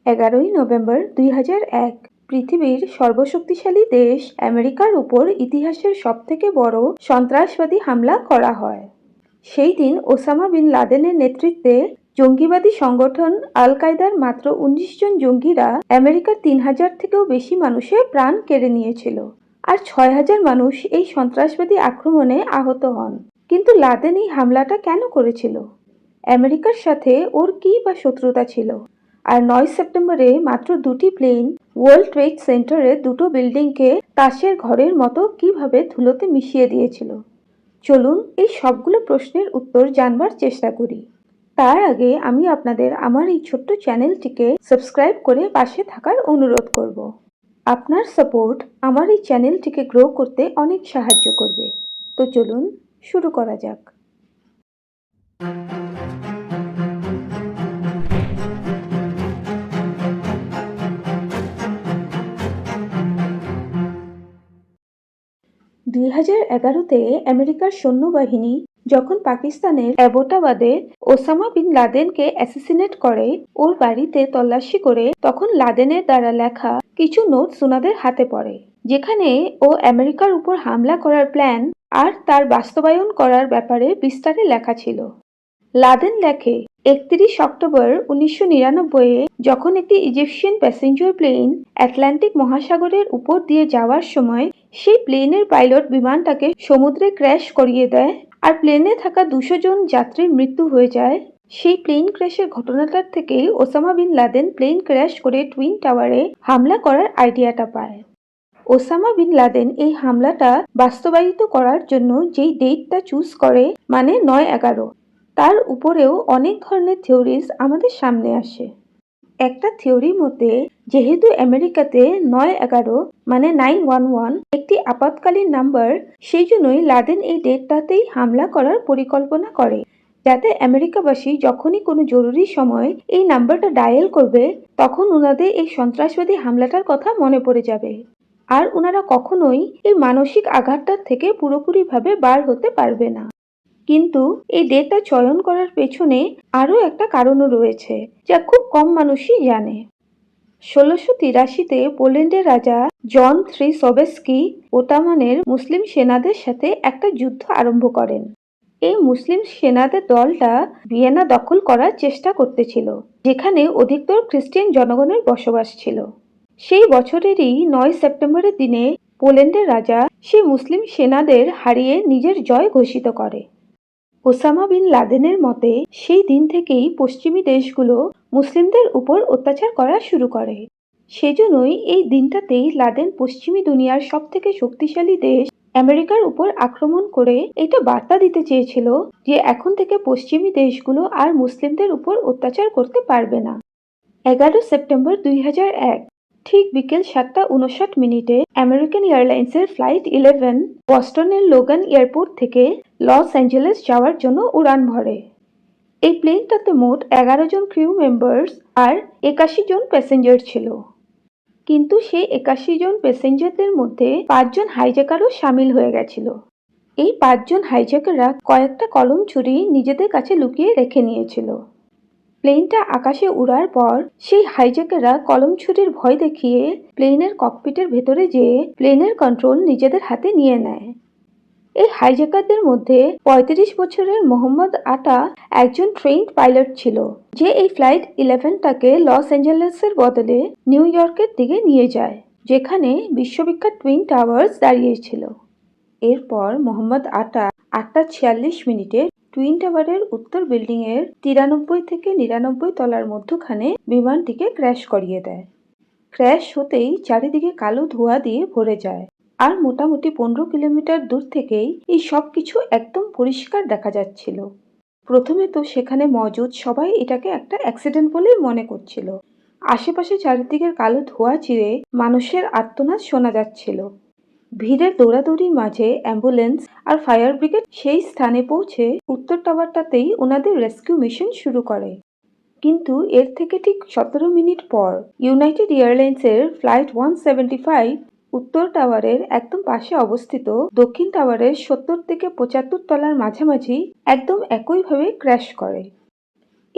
11 November 2001 পৃথিবীর সর্বশক্তিশালী দেশ আমেরিকার উপর ইতিহাসের সবথেকে বড় সন্ত্রাসবাদী হামলা করা হয়। সেই দিন ওসামা বিন লাদেনের নেতৃত্বে জঙ্গিবাদী সংগঠন আল কায়দার মাত্র 19 জন জঙ্গিরা আমেরিকার 3000 থেকেও বেশি মানুষের প্রাণ কেড়ে নিয়েছিল, আর 6000 মানুষ এই সন্ত্রাসবাদী আক্রমণে আহত হন। কিন্তু লাদেন এই হামলাটা কেন করেছিল? আমেরিকার সাথে ওর কী বা শত্রুতা ছিল? আর 9 সেপ্টেম্বরে মাত্র দুটি প্লেন ওয়ার্ল্ড ট্রেড সেন্টারে দুটো বিল্ডিংকে তাসের ঘরের মতো কিভাবে ধুলোতে মিশিয়ে দিয়েছিল? চলুন এই সবগুলো প্রশ্নের উত্তর জানবার চেষ্টা করি। তার আগে আমি আপনাদের আমার এই ছোট্ট চ্যানেলটিকে সাবস্ক্রাইব করে পাশে থাকার অনুরোধ করব। আপনার সাপোর্ট আমার এই চ্যানেলটিকে গ্রো করতে অনেক সাহায্য করবে। তো চলুন শুরু করা যাক। 2011-তে আমেরিকার সৈন্যবাহিনী যখন পাকিস্তানের অ্যাবোটাবাদে ওসামা বিন লাদেনকে অ্যাসাসিনেট করে, ওর বাড়িতে তল্লাশি করে, তখন লাদেনের দ্বারা লেখা কিছু নোটস ওনাদের হাতে পড়ে, যেখানে ও আমেরিকার উপর হামলা করার প্ল্যান আর তার বাস্তবায়ন করার ব্যাপারে বিস্তারে লেখা ছিল। লাদেন লেখে, 31 অক্টোবর 1999-এ যখন একটি ইজিপশিয়ান প্যাসেঞ্জার প্লেন আটলান্টিক মহাসাগরের উপর দিয়ে যাওয়ার সময় সেই প্লেনের পাইলট বিমানটাকে সমুদ্রে ক্র্যাশ করিয়ে দেয় আর প্লেনে থাকা 200 জন যাত্রীর মৃত্যু হয়ে যায়। সেই প্লেন ক্র্যাশের ঘটনাটার থেকেই Osama bin Laden plane crash করে টুইন টাওয়ারে হামলা করার আইডিয়াটা পায়। ওসামা বিন লাদেন এই হামলাটা বাস্তবায়িত করার জন্য যেই ডেটটা চুজ করে, মানে 9/11, তার উপরেও অনেক ধরনের থিওরিজ আমাদের সামনে আসে। একটা থিওরি মতে, যেহেতু আমেরিকাতে 9/11 মানে 911 একটি আপাতকালীন নাম্বার, সেই জন্যই লাদেন এই ডেটটাতেই হামলা করার পরিকল্পনা করে, যাতে আমেরিকাবাসী যখনই কোনো জরুরি সময় এই নাম্বারটা ডায়াল করবে, তখন ওনাদের এই সন্ত্রাসবাদী হামলাটার কথা মনে পড়ে যাবে, আর ওনারা কখনোই এই মানসিক আঘাতটার থেকে পুরোপুরিভাবে বার হতে পারবে না। কিন্তু এই ডেটটা চয়ন করার পেছনে আরও একটা কারণও রয়েছে, যা খুব কম মানুষই জানে। 1683-তে পোল্যান্ডের রাজা জন সোবেস্কি ওটোমানের মুসলিম সেনাদের সাথে একটা যুদ্ধ আরম্ভ করেন। এই মুসলিম সেনাদের দলটা ভিয়েনা দখল করার চেষ্টা করতেছিল, যেখানে অধিকতর খ্রিস্টান জনগণের বসবাস ছিল। সেই বছরেরই 9 সেপ্টেম্বরের দিনে পোল্যান্ডের রাজা সেই মুসলিম সেনাদের হারিয়ে নিজের জয় ঘোষিত করে। ওসামা বিন লাদেনের মতে, সেই দিন থেকেই পশ্চিমী দেশগুলো মুসলিমদের উপর অত্যাচার করা শুরু করে। সেজন্যই এই দিনটাতেই লাদেন পশ্চিমী দুনিয়ার সবথেকে শক্তিশালী দেশ আমেরিকার উপর আক্রমণ করে এটা বার্তা দিতে চেয়েছিল যে এখন থেকে পশ্চিমী দেশগুলো আর মুসলিমদের উপর অত্যাচার করতে পারবে না। 11 সেপ্টেম্বর 2001 ঠিক বিকেল 7:59 আমেরিকান এয়ারলাইন্সের ফ্লাইট 11 বস্টনের লোগান এয়ারপোর্ট থেকে লস অ্যাঞ্জেলেস যাওয়ার জন্য উড়ান ভরে। এই প্লেনটাতে মোট 11 জন ক্রিউ মেম্বার্স আর 81 জন প্যাসেঞ্জার ছিল। কিন্তু সেই 81 জন প্যাসেঞ্জারদের মধ্যে 5 জন হাইজ্যাকারও সামিল হয়ে গেছিল। এই 5 জন হাইজ্যাকাররা কয়েকটা কলম ছুরি নিজেদের কাছে লুকিয়ে রেখে নিয়েছিল। প্লেনটা আকাশে উড়ার পর সেই হাইজ্যাকাররা কলম ছুরির ভয় দেখিয়ে প্লেনের ককপিটের ভেতরে যেয়ে প্লেনের কন্ট্রোল নিজেদের হাতে নিয়ে নেয়। এই হাইজ্যাকারদের মধ্যে 35 বছরের মোহাম্মদ আতা একজন ট্রেন্ড পাইলট ছিল, যে এই ফ্লাইট 11টাকে লস অ্যাঞ্জেলেসের বদলে নিউ ইয়র্কের দিকে নিয়ে যায়, যেখানে বিশ্ববিখ্যাত টুইন টাওয়ার্স দাঁড়িয়েছিল। এরপর মোহাম্মদ আতা 8:46 টুইন টাওয়ারের উত্তর বিল্ডিংয়ের 93 থেকে 99 তলার মধ্যখানে বিমানটিকে ক্র্যাশ করিয়ে দেয়। ক্র্যাশ হতেই চারিদিকে কালো ধোঁয়া দিয়ে ভরে যায়, আর মোটামুটি 15 কিলোমিটার দূর থেকেই এই সব কিছু একদম পরিষ্কার দেখা যাচ্ছিল। প্রথমে তো সেখানে মজুদ সবাই এটাকে একটা অ্যাক্সিডেন্ট বলেই মনে করছিল। আশেপাশে চারিদিকের কালো ধোঁয়া চিরে মানুষের আর্তনাদ শোনা যাচ্ছিল। ভিড়ের দৌড়াদৌড়ির মাঝে অ্যাম্বুলেন্স আর ফায়ার ব্রিগেড সেই স্থানে পৌঁছে উত্তর টাওয়ারটাতেই ওনাদের রেস্কিউ মিশন শুরু করে। কিন্তু এর থেকে ঠিক 17 মিনিট পর ইউনাইটেড এয়ারলাইন্সের ফ্লাইট 175 উত্তর টাওয়ারের একদম পাশে অবস্থিত দক্ষিণ টাওয়ারের 70 থেকে 75 তলার মাঝামাঝি একদম একইভাবে ক্র্যাশ করে।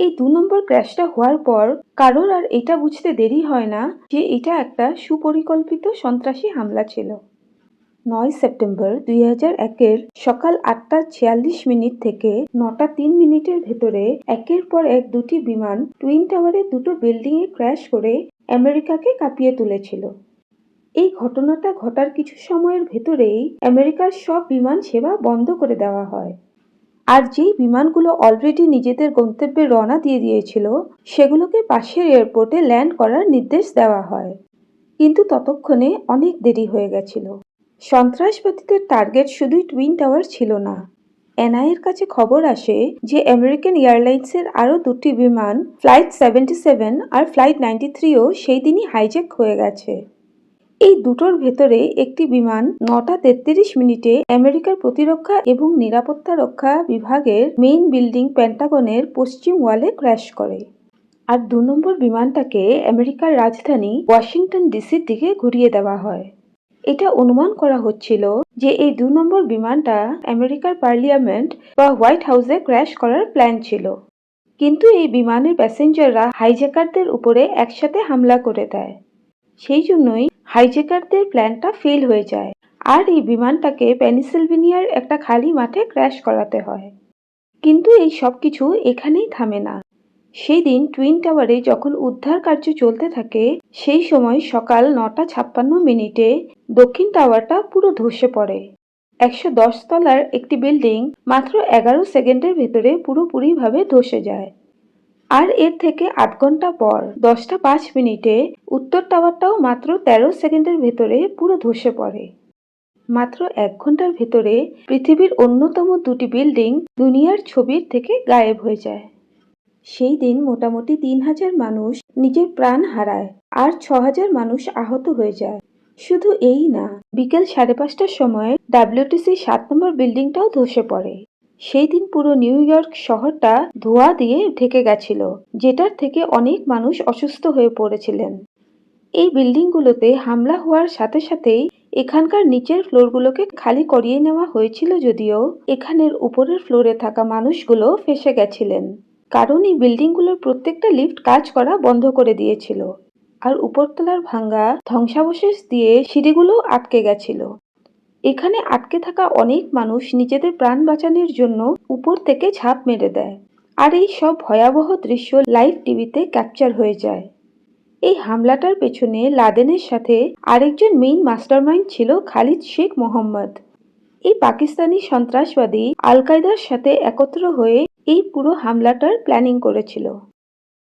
এই ২ নম্বর ক্র্যাশটা হওয়ার পর কারোর আর এটা বুঝতে দেরি হয় না যে এটা একটা সুপরিকল্পিত সন্ত্রাসী হামলা ছিল। ৯ সেপ্টেম্বর ২০০১-এর সকাল ৮টা ৪৬ মিনিট থেকে ৯টা ৩ মিনিটের ভেতরে একের পর এক দুটি বিমান টুইন টাওয়ারের দুটো বিল্ডিংয়ে ক্র্যাশ করে আমেরিকাকে কাঁপিয়ে তুলেছিল। এই ঘটনাটা ঘটার কিছু সময়ের ভেতরেই আমেরিকার সব বিমান সেবা বন্ধ করে দেওয়া হয়। আর যেই বিমানগুলো অলরেডি নিজেদের গন্তব্যে রওনা দিয়ে দিয়েছিল সেগুলোকে পাশের এয়ারপোর্টে ল্যান্ড করার নির্দেশ দেওয়া হয়। কিন্তু ততক্ষণে অনেক দেরি হয়ে গেছিল। সন্ত্রাসবাদীদের টার্গেট শুধুই টুইন টাওয়ার ছিল না। এনআইএর কাছে খবর আসে যে আমেরিকান এয়ারলাইন্সের আরও দুটি বিমান ফ্লাইট 77 আর ফ্লাইট 93ও সেই দিনই হাইজ্যাক হয়ে গেছে। এই দুটোর ভেতরে একটি বিমান ৯টা ৩৩ মিনিটে আমেরিকার প্রতিরক্ষা এবং নিরাপত্তা রক্ষা বিভাগের মেইন বিল্ডিং পেন্টাগনের পশ্চিম ওয়ালে ক্র্যাশ করে। আর ২ নম্বর বিমানটাকে আমেরিকার রাজধানী ওয়াশিংটন ডিসির দিকে ঘুরিয়ে দেওয়া হয়। এটা অনুমান করা হচ্ছিল যে এই ২ নম্বর বিমানটা আমেরিকার পার্লিয়ামেন্ট বা হোয়াইট হাউসে ক্র্যাশ করার প্ল্যান ছিল। কিন্তু এই বিমানের প্যাসেঞ্জাররা হাইজ্যাকারদের উপরে একসাথে হামলা করে দেয়। সেই জন্যই হাইজ্যাকারদের প্ল্যানটা ফেল হয়ে যায় আর এই বিমানটাকে পেনিসিলভেনিয়ার একটা খালি মাঠে ক্র্যাশ করাতে হয়। কিন্তু এই সব কিছু এখানেই থামে না। সেই দিন টুইন টাওয়ারে যখন উদ্ধার কার্য চলতে থাকে সেই সময় সকাল ৯টা ৫৬ মিনিটে দক্ষিণ টাওয়ারটা পুরো ধসে পড়ে। ১১০ তলার একটি বিল্ডিং মাত্র ১১ সেকেন্ডের ভেতরে পুরোপুরিভাবে ধসে যায়। আর এর থেকে ৮ ঘন্টা পর ১০টা ৫ মিনিটে উত্তর টাওয়ারটাও মাত্র ১৩ সেকেন্ডের ভেতরে পুরো ধসে পড়ে। মাত্র ১ ঘন্টার ভেতরে পৃথিবীর অন্যতম দুটি বিল্ডিং দুনিয়ার ছবির থেকে গায়েব হয়ে যায়। সেই দিন মোটামুটি ৩,০০০ মানুষ নিজের প্রাণ হারায় আর ৬,০০০ মানুষ আহত হয়ে যায়। শুধু এই না, বিকেল ৫:৩০টার সময় ডাব্লিউটিসি ৭ নম্বর বিল্ডিংটাও ধসে পড়ে। সেই দিন পুরো নিউ ইয়র্ক শহরটা ধোঁয়া দিয়ে ঢেকে গেছিল, যেটার থেকে অনেক মানুষ অসুস্থ হয়ে পড়েছিলেন। এই বিল্ডিংগুলোতে হামলা হওয়ার সাথে সাথেই এখানকার নিচের ফ্লোরগুলোকে খালি করিয়ে নেওয়া হয়েছিল, যদিও এখানের উপরের ফ্লোরে থাকা মানুষগুলো ফেঁসে গেছিলেন, কারণ এই বিল্ডিংগুলোর প্রত্যেকটা লিফট কাজ করা বন্ধ করে দিয়েছিল আর উপরতলার ভাঙ্গা ধ্বংসাবশেষ দিয়ে সিঁড়িগুলো আটকে গেছিল। এখানে আটকে থাকা অনেক মানুষ নিজেদের প্রাণ বাঁচানোর জন্য উপর থেকে ঝাঁপ মেরে দেয় আর এই সব ভয়াবহ দৃশ্য লাইভ টিভিতে ক্যাপচার হয়ে যায়। এই হামলাটার পেছনে লাদেনের সাথে আরেকজন মেইন মাস্টারমাইন্ড ছিল খালিদ শেখ মোহাম্মদ। এই পাকিস্তানি সন্ত্রাসবাদী আল কায়দার সাথে একত্র হয়ে এই পুরো হামলাটার প্ল্যানিং করেছিল।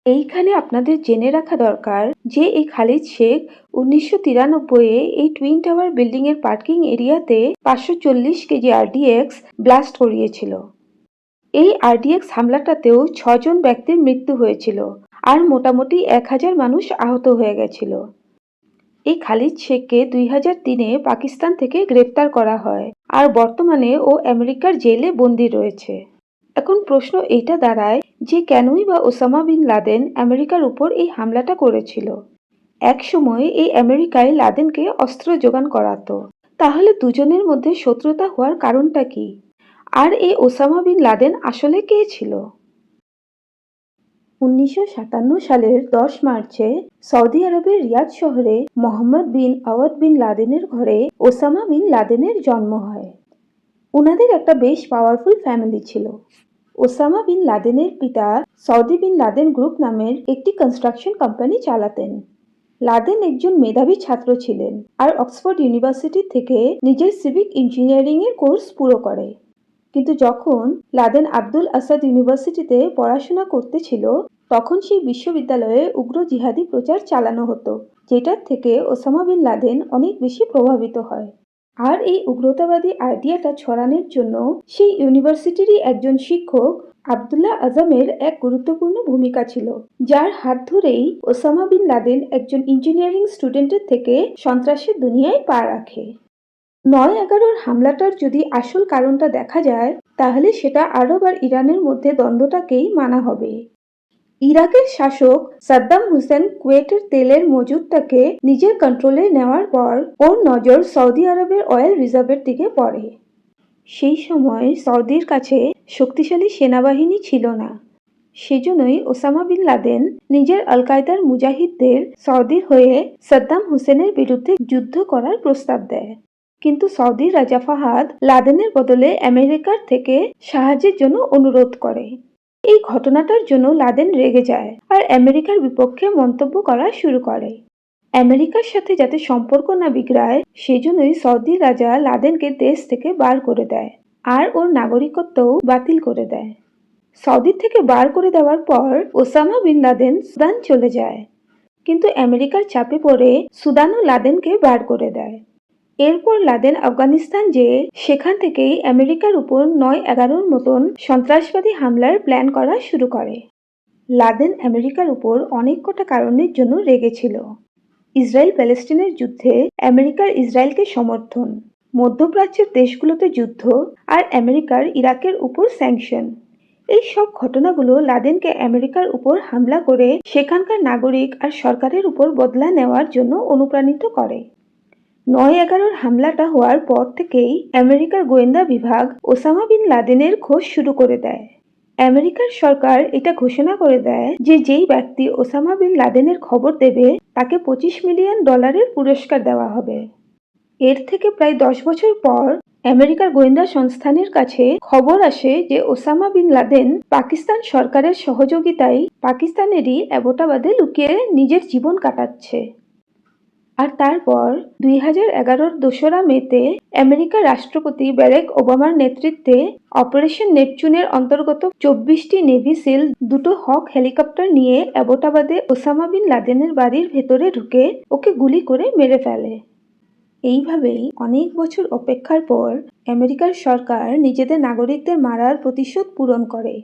এইখানে আপনাদের জেনে রাখা দরকার যে এই খালিদ শেখ ১৯৯৩-এ এই টুইন টাওয়ার বিল্ডিংয়ের পার্কিং এরিয়াতে ৫৪০ কেজি আরডিএক্স ব্লাস্ট করিয়েছিল। এই আরডিএক্স হামলাটাতেও ৬ জন ব্যক্তির মৃত্যু হয়েছিল আর মোটামুটি ১,০০০ মানুষ আহত হয়ে গেছিল। এই খালিদ শেখকে ২০০৩-এ পাকিস্তান থেকে গ্রেপ্তার করা হয় আর বর্তমানে ও আমেরিকার জেলে বন্দী রয়েছে। এখন প্রশ্ন এটা দাঁড়ায় যে কেনই বা ওসামা বিন লাদেন আমেরিকার উপর এই হামলাটা করেছিল। এক সময় এই আমেরিকায় লাদেনকে অস্ত্র যোগান করাতো, তাহলে দুজনের মধ্যে শত্রুতা হওয়ার কারণটা কি? আর এই ওসামা বিন লাদেন আসলে কে ছিল? ১৯৫৭ সালের ১০ মার্চে সৌদি আরবের রিয়াদ শহরে মোহাম্মদ বিন আওয়াদ বিন লাদেনের ঘরে ওসামা বিন লাদেনের জন্ম হয়। উনাদের একটা বেশ পাওয়ারফুল ফ্যামিলি ছিল। ওসামা বিন লাদেনের পিতা সৌদি বিন লাদেন গ্রুপ নামের একটি কনস্ট্রাকশন কোম্পানি চালাতেন। লাদেন একজন মেধাবী ছাত্র ছিলেন আর অক্সফোর্ড ইউনিভার্সিটি থেকে নিজের সিভিক ইঞ্জিনিয়ারিংয়ের কোর্স পুরো করে। কিন্তু যখন লাদেন আব্দুল আসাদ ইউনিভার্সিটিতে পড়াশোনা করতেছিল তখন সেই বিশ্ববিদ্যালয়ে উগ্র জিহাদি প্রচার চালানো হতো, যেটার থেকে ওসামা বিন লাদেন অনেক বেশি প্রভাবিত হয়। আর এই উগ্রতাবাদী আইডিয়াটা ছড়ানোর জন্য সেই ইউনিভার্সিটিরই একজন শিক্ষক আবদুল্লাহ আজমের এক গুরুত্বপূর্ণ ভূমিকা ছিল, যার হাত ধরেই ওসামা বিন লাদেন একজন ইঞ্জিনিয়ারিং স্টুডেন্টের থেকে সন্ত্রাসের দুনিয়ায় পা রাখে। ৯/১১-র হামলাটার যদি আসল কারণটা দেখা যায় তাহলে সেটা আরব আর ইরানের মধ্যে দ্বন্দ্বটাকেই মানা হবে। ইরাকের শাসক সাদ্দাম হুসেন কুয়েটের তেলের মজুদটাকে নিজের কন্ট্রোলে নেওয়ার পর ওর নজর সৌদি আরবের অয়েল রিজার্ভের দিকে পড়ে। সেই সময় সৌদির কাছে শক্তিশালী সেনাবাহিনী ছিল না, সেজন্যই ওসামা বিন লাদেন নিজের আল কায়দার মুজাহিদদের সৌদির হয়ে সাদ্দাম হুসেনের বিরুদ্ধে যুদ্ধ করার প্রস্তাব দেয়। কিন্তু সৌদি রাজা ফাহাদ লাদেনের বদলে আমেরিকার থেকে সাহায্যের জন্য অনুরোধ করে। এই ঘটনাটার জন্য লাদেন রেগে যায় আর আমেরিকার বিপক্ষে মন্তব্য করা শুরু করে। আমেরিকার সাথে যাতে সম্পর্ক না বিগড়ায় সেজন্যই সৌদি রাজা লাদেনকে দেশ থেকে বার করে দেয় আর ওর নাগরিকত্বও বাতিল করে দেয়। সৌদি থেকে বার করে দেওয়ার পর ওসামা বিন লাদেন সুদান চলে যায়, কিন্তু আমেরিকার চাপে পড়ে সুদানও লাদেনকে বার করে দেয়। এরপর লাদেন আফগানিস্তান যেয়ে সেখান থেকেই আমেরিকার উপর ৯-১১র মতন সন্ত্রাসবাদী হামলার প্ল্যান করা শুরু করে। লাদেন আমেরিকার উপর অনেক কটা কারণের জন্য রেগেছিল। ইসরায়েল প্যালেস্টিনের যুদ্ধে আমেরিকার ইসরায়েলকে সমর্থন, মধ্যপ্রাচ্যের দেশগুলোতে যুদ্ধ আর আমেরিকার ইরাকের উপর স্যাংশন। এই সব ঘটনাগুলো লাদেনকে আমেরিকার উপর হামলা করে সেখানকার নাগরিক আর সরকারের উপর বদলা নেওয়ার জন্য অনুপ্রাণিত করে। ৯-১১র হামলাটা হওয়ার পর থেকেই আমেরিকার গোয়েন্দা বিভাগ ওসামা বিন লাদেনের খোঁজ শুরু করে দেয়। আমেরিকার সরকার এটা ঘোষণা করে দেয় যে যেই ব্যক্তি ওসামা বিন লাদেনের খবর দেবে তাকে $২৫ মিলিয়ন পুরস্কার দেওয়া হবে। এর থেকে প্রায় ১০ বছর পর আমেরিকার গোয়েন্দা সংস্থানের কাছে খবর আসে যে ওসামা বিন লাদেন পাকিস্তান সরকারের সহযোগিতায় পাকিস্তানেরই অ্যাবোটাবাদে লুকিয়ে নিজের জীবন কাটাচ্ছে। আর তারপর ২০১১-র ২রা মেতে আমেরিকার রাষ্ট্রপতি বারাক ওবামার নেতৃত্বে অপারেশন নেপচুনের অন্তর্গত ২৪টি নেভি সিল ২টো হক হেলিকপ্টার নিয়ে অ্যাবোটাবাদে ওসামা বিন লাদেনের বাড়ির ভেতরে ঢুকে ওকে গুলি করে মেরে ফেলে। এইভাবেই অনেক বছর অপেক্ষার পর আমেরিকার সরকার নিজেদের নাগরিকদের মারার প্রতিশোধ পূরণ করে।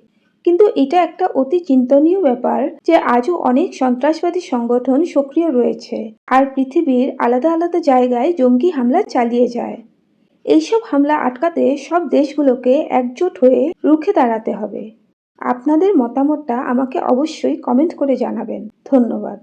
কিন্তু এটা একটা অতি চিন্তনীয় ব্যাপার যে আজও অনেক সন্ত্রাসবাদী সংগঠন সক্রিয় রয়েছে আর পৃথিবীর আলাদা আলাদা জায়গায় জঙ্গি হামলা চালিয়ে যায়। এইসব হামলা আটকাতে সব দেশগুলোকে একজোট হয়ে রুখে দাঁড়াতে হবে। আপনাদের মতামতটা আমাকে অবশ্যই কমেন্ট করে জানাবেন। ধন্যবাদ।